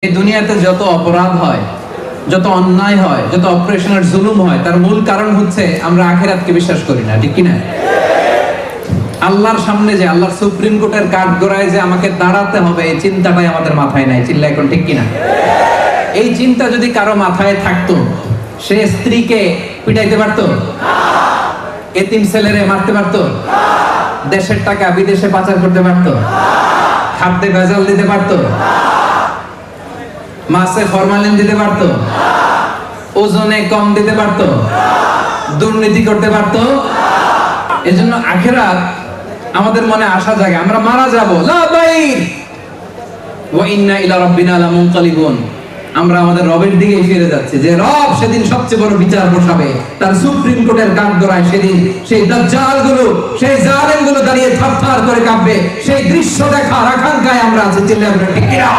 এই দুনিয়াতে যত অপরাধ হয়, যত অন্যায় হয়, যত অপারেশনের জুলুম হয়, তার মূল কারণ হচ্ছে আমরা আখিরাতকে বিশ্বাস করি না। ঠিক কি না? আল্লাহর সামনে যে আল্লাহর সুপ্রিম কোর্টের কাঠগড়ায় যে আমাকে দাঁড়াতে হবে, এই চিন্তাটাই আমাদের মাথায় নাই। চিল্লা এখন ঠিক কি না? এই চিন্তা যদি কারো মাথায় থাকতো, সে স্ত্রীকে পিটাইতে পারতো? এতিম ছেলেরে মারতে পারতো? দেশের টাকা বিদেশে পাচার করতে পারতো? খাদ্যে ভেজাল দিতে পারতো? মাছে ফরমালিন দিতে পারতো? ওজনে কম দিতে পারতো? দুর্নীতি করতে পারতো? এজন্য আখিরাত আমাদের মনে আসা জায়গা, আমরা মারা যাব, লা বাইর ওয়া ইন্না ইলা রাব্বিনা লামুনকালিবুন। আমরা আমাদের রবের দিকে ফিরে যাচ্ছি, যে রব সেদিন সবচেয়ে বড় বিচার বসাবে তার সুপ্রিম কোর্টের কাঠগড়ায়। সেদিন সেই দাজ্জালগুলো, সেই জালেমগুলো দাঁড়িয়ে থারথার করে কাঁপবে। সেই দৃশ্য দেখার আকাঙ্ক্ষায় আমরা আছি। চিল্লায় ঠিক কিনা?